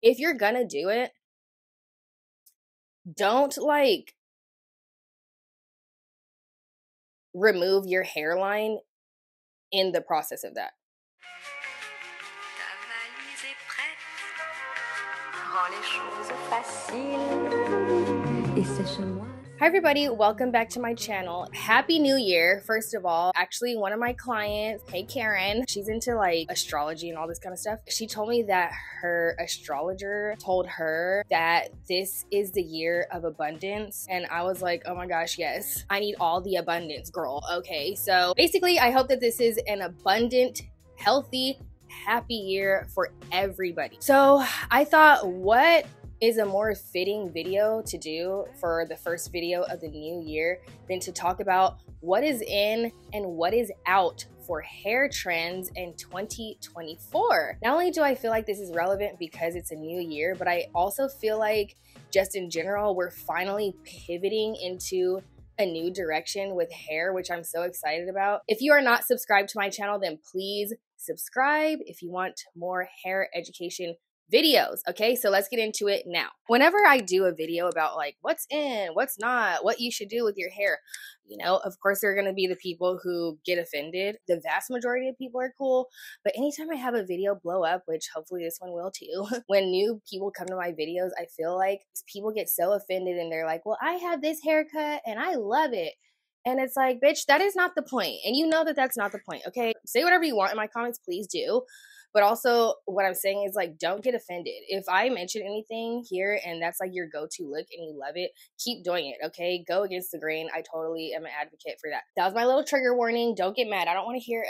if you're gonna do it, don't like remove your hairline in the process of that. Hi everybody, welcome back to my channel. Happy New Year, first of all. Actually, one of my clients, hey Karen, she's into like astrology and all this kind of stuff. She told me that her astrologer told her that this is the year of abundance. And I was like, oh my gosh, yes. I need all the abundance, girl. Okay, so basically I hope that this is an abundant, healthy, happy year for everybody. So I thought, what is a more fitting video to do for the first video of the new year than to talk about what is in and what is out for hair trends in 2024. Not only do I feel like this is relevant because it's a new year, but I also feel like just in general, we're finally pivoting into a new direction with hair, which I'm so excited about. If you are not subscribed to my channel, then please subscribe if you want more hair education videos. Okay, so let's get into it now. Whenever I do a video about like what's in, what's not, what you should do with your hair, you know, of course there are going to be the people who get offended. The vast majority of people are cool, but anytime I have a video blow up, which hopefully this one will too, when new people come to my videos, I feel like people get so offended and they're like, well, I have this haircut and I love it. And it's like, bitch, that is not the point. And you know that that's not the point, okay? Say whatever you want in my comments, please do. But also what I'm saying is like, don't get offended. If I mention anything here and that's like your go-to look and you love it, keep doing it, okay? Go against the grain. I totally am an advocate for that. That was my little trigger warning. Don't get mad. I don't want to hear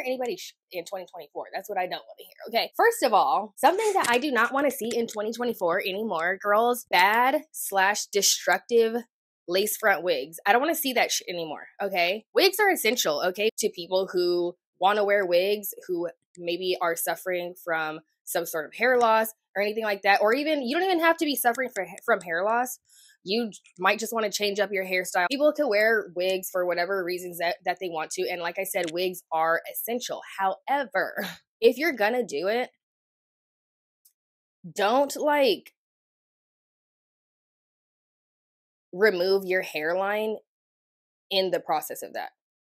anybody in 2024. That's what I don't want to hear, okay? First of all, something that I do not want to see in 2024 anymore, girls, bad/destructive lace front wigs. I don't want to see that shit anymore, okay? Wigs are essential, okay, to people who want to wear wigs, who maybe are suffering from some sort of hair loss or anything like that. Or even, you don't even have to be suffering from hair loss. You might just want to change up your hairstyle. People can wear wigs for whatever reasons that they want to. And like I said, wigs are essential. However, if you're gonna do it, don't like remove your hairline in the process of that.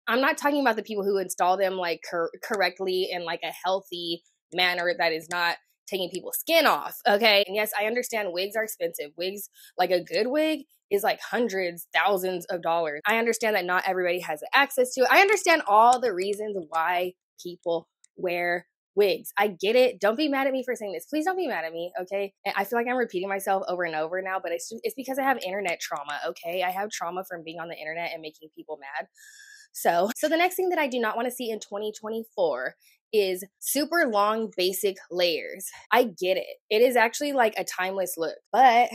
I'm not talking about the people who install them like correctly in like a healthy manner that is not taking people's skin off, okay? And yes, I understand wigs are expensive. Wigs, like a good wig, is like hundreds, thousands of dollars. I understand that not everybody has access to it. I understand all the reasons why people wear wigs. I get it. Don't be mad at me for saying this. Please don't be mad at me, okay? And I feel like I'm repeating myself over and over now, but it's because I have internet trauma, okay? I have trauma from being on the internet and making people mad. So the next thing that I do not want to see in 2024 is super long basic layers. I get it. It is actually like a timeless look, but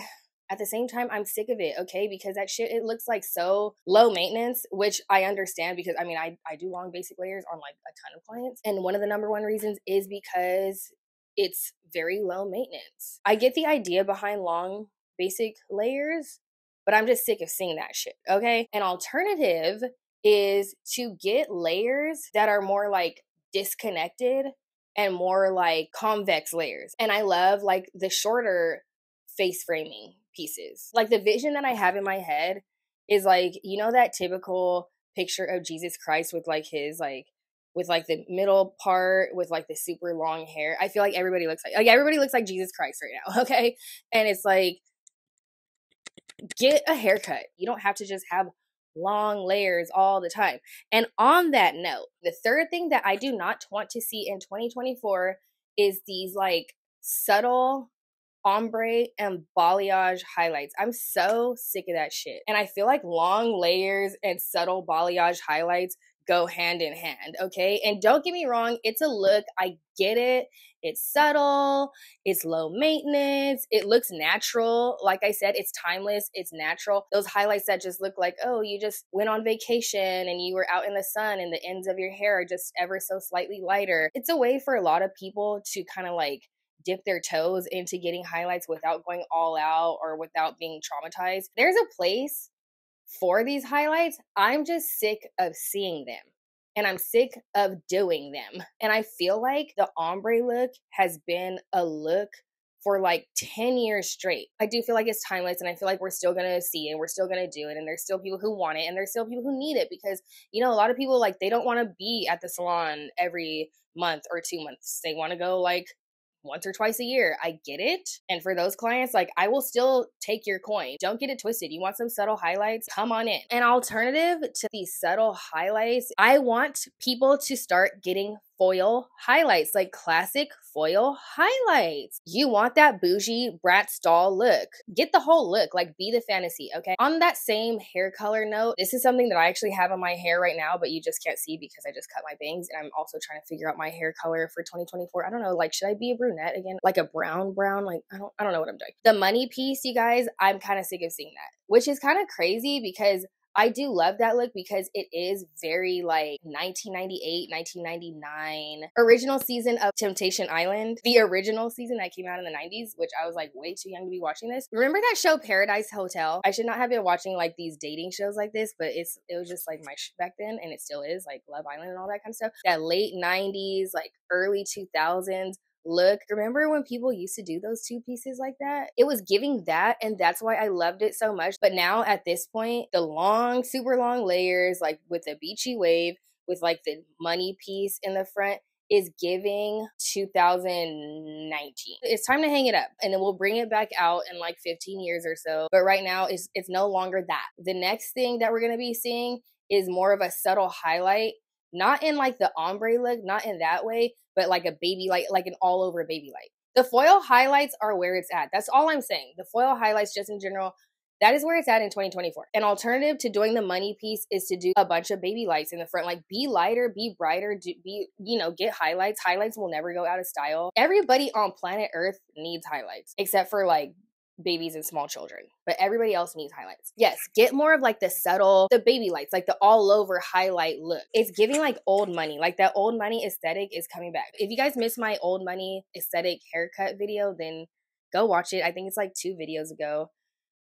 at the same time, I'm sick of it, okay? Because that shit, it looks like so low maintenance, which I understand because, I mean, I do long basic layers on like a ton of clients. And one of the number one reasons is because it's very low maintenance. I get the idea behind long basic layers, but I'm just sick of seeing that shit, okay? An alternative is to get layers that are more like disconnected and more like convex layers. And I love like the shorter face framing pieces. Like the vision that I have in my head is like, you know, that typical picture of Jesus Christ with like his like, with like the middle part with like the super long hair. I feel like everybody looks like Jesus Christ right now, okay? And it's like, get a haircut. You don't have to just have long layers all the time. And on that note, the third thing that I do not want to see in 2024 is these like subtle ombre and balayage highlights. I'm so sick of that shit. And I feel like long layers and subtle balayage highlights go hand in hand, okay? And don't get me wrong, it's a look. I get it. It's subtle. It's low maintenance. It looks natural. Like I said, it's timeless. It's natural. Those highlights that just look like, oh, you just went on vacation and you were out in the sun and the ends of your hair are just ever so slightly lighter. It's a way for a lot of people to kind of like dip their toes into getting highlights without going all out or without being traumatized. There's a place for these highlights. I'm just sick of seeing them and I'm sick of doing them. And I feel like the ombre look has been a look for like 10 years straight. I do feel like it's timeless, and I feel like we're still gonna see it, we're still gonna do it, and there's still people who want it, and there's still people who need it, because, you know, a lot of people, like, they don't want to be at the salon every month or 2 months. They want to go like once or twice a year. I get it. And for those clients, like, I will still take your coin. Don't get it twisted. You want some subtle highlights? Come on in. An alternative to these subtle highlights, I want people to start getting foil highlights, like classic foil highlights. You want that bougie Bratz doll look. Get the whole look, like, be the fantasy, okay? On that same hair color note, this is something that I actually have on my hair right now, but you just can't see because I just cut my bangs, and I'm also trying to figure out my hair color for 2024. I don't know, like, should I be a brunette again? Like a brown? Like, I don't know what I'm doing. The money piece, you guys, I'm kind of sick of seeing that, which is kind of crazy because I do love that look, because it is very like 1998, 1999, original season of Temptation Island, the original season that came out in the 90s, which I was like way too young to be watching this. Remember that show Paradise Hotel? I should not have been watching like these dating shows like this, but it was just like my back then, and it still is, like Love Island and all that kind of stuff. That late 90s, like early 2000s look. Remember when people used to do those two pieces like that? It was giving that, and that's why I loved it so much. But now at this point, the long, super long layers, like with the beachy wave, with like the money piece in the front, is giving 2019. It's time to hang it up, and then we'll bring it back out in like 15 years or so. But right now, it's no longer that. The next thing that we're going to be seeing is more of a subtle highlight, not in like the ombre look, not in that way, but like a baby light, like an all over baby light. The foil highlights are where it's at. That's all I'm saying. The foil highlights just in general, that is where it's at in 2024. An alternative to doing the money piece is to do a bunch of baby lights in the front. Like, be lighter, be brighter, get highlights. Highlights will never go out of style. Everybody on planet Earth needs highlights, except for like babies and small children, but everybody else needs highlights. Yes, get more of like the subtle, the baby lights, like the all over highlight look. It's giving like old money, like that old money aesthetic is coming back. If you guys missed my old money aesthetic haircut video, then go watch it. I think it's like 2 videos ago,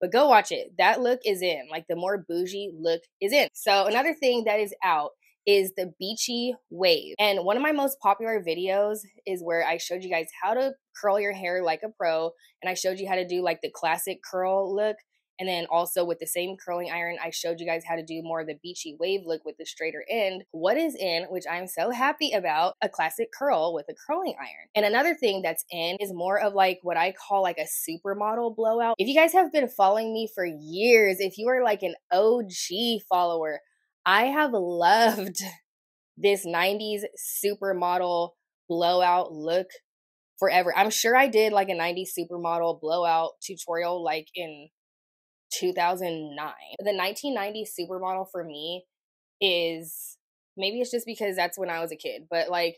but go watch it. That look is in, like the more bougie look is in. So another thing that is out is the beachy wave. And one of my most popular videos is where I showed you guys how to curl your hair like a pro, and I showed you how to do like the classic curl look. And then also with the same curling iron, I showed you guys how to do more of the beachy wave look with the straighter end. What is in, which I'm so happy about, a classic curl with a curling iron. And another thing that's in is more of like what I call like a supermodel blowout. If you guys have been following me for years, if you are like an OG follower, I have loved this 90s supermodel blowout look forever. I'm sure I did like a 90s supermodel blowout tutorial like in 2009. The 1990s supermodel for me is, maybe it's just because that's when I was a kid, but like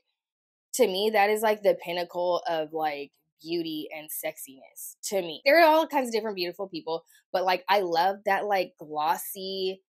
to me, that is like the pinnacle of like beauty and sexiness to me. There are all kinds of different beautiful people, but like I love that like glossy,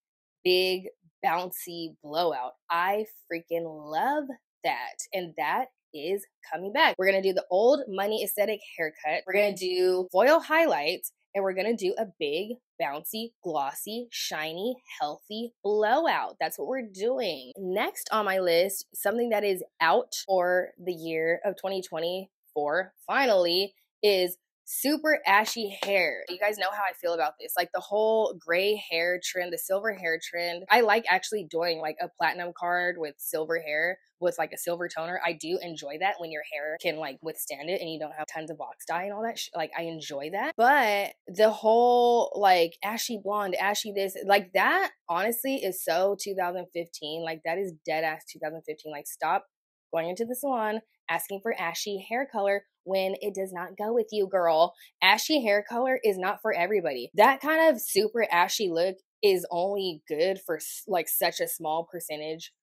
big, bouncy blowout. I freaking love that. And that is coming back. We're going to do the old money aesthetic haircut. We're going to do foil highlights, and we're going to do a big, bouncy, glossy, shiny, healthy blowout. That's what we're doing. Next on my list, something that is out for the year of 2024, finally, is super ashy hair. You guys know how I feel about this. Like the whole gray hair trend, the silver hair trend. I like actually doing like a platinum card with silver hair with like a silver toner. I do enjoy that when your hair can like withstand it and you don't have tons of box dye and all that like I enjoy that. But the whole like ashy blonde, ashy this, like that honestly is so 2015. Like that is dead ass 2015. Like stop going into the salon asking for ashy hair color when it does not go with you, girl. Ashy hair color is not for everybody. That kind of super ashy look is only good for like such a small percentage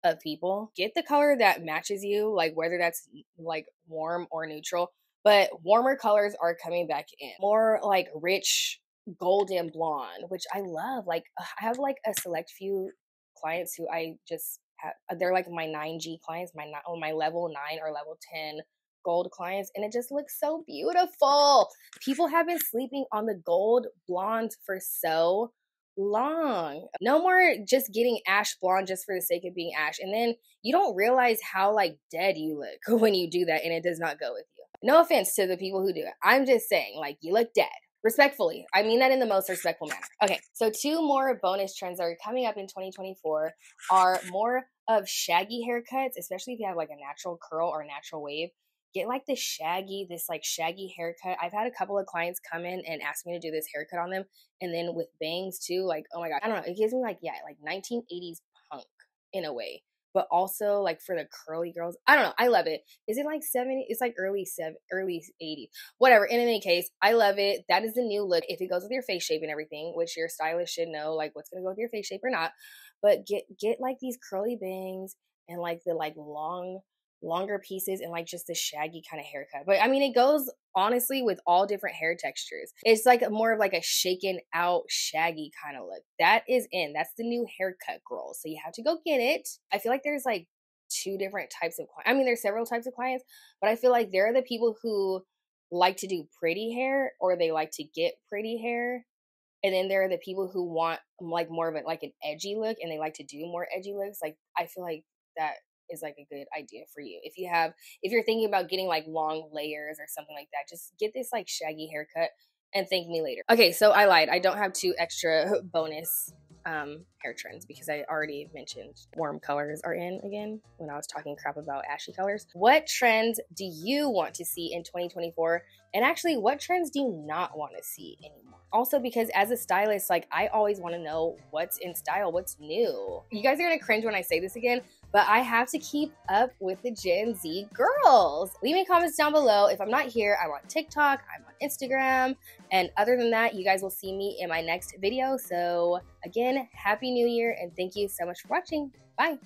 of people. Get the color that matches you, like whether that's like warm or neutral, but warmer colors are coming back in. More like rich golden blonde, which I love. Like I have like a select few clients who I just have, they're like my 9G clients, my level 9 or level 10 gold clients, and it just looks so beautiful. People have been sleeping on the gold blondes for so long. No more just getting ash blonde just for the sake of being ash, and then you don't realize how like dead you look when you do that and it does not go with you. No offense to the people who do it. I'm just saying, like, you look dead. Respectfully. I mean that in the most respectful manner. Okay, so 2 more bonus trends that are coming up in 2024 are more of shaggy haircuts, especially if you have like a natural curl or a natural wave. Get like this like shaggy haircut. I've had a couple of clients come in and ask me to do this haircut on them. And then with bangs too, like, oh my God, I don't know. It gives me like, yeah, like 1980s punk in a way. But also like for the curly girls, I don't know. I love it. Is it like 70? It's like early 80s. Whatever. In any case, I love it. That is the new look. If it goes with your face shape and everything, which your stylist should know, like what's gonna go with your face shape or not. But get like these curly bangs and like the like longer pieces and like just the shaggy kind of haircut. But I mean, it goes honestly with all different hair textures. It's like more of like a shaken out shaggy kind of look. That is in. That's the new haircut, girl. So you have to go get it. I feel like there's like 2 different types of clients. I mean, there's several types of clients, but I feel like there are the people who like to do pretty hair or they like to get pretty hair. And then there are the people who want like more of it, like an edgy look and they like to do more edgy looks. Like, I feel like that is like a good idea for you. If you're thinking about getting like long layers or something like that, just get this like shaggy haircut and thank me later. Okay, so I lied. I don't have 2 extra bonus hair trends because I already mentioned warm colors are in again when I was talking crap about ashy colors. What trends do you want to see in 2024? And actually, what trends do you not want to see anymore? Also, because as a stylist, like I always want to know what's in style, what's new. You guys are gonna cringe when I say this again, but I have to keep up with the Gen Z girls. Leave me comments down below. If I'm not here, I'm on TikTok, I'm on Instagram, and other than that, you guys will see me in my next video. So again, Happy New Year, and thank you so much for watching. Bye.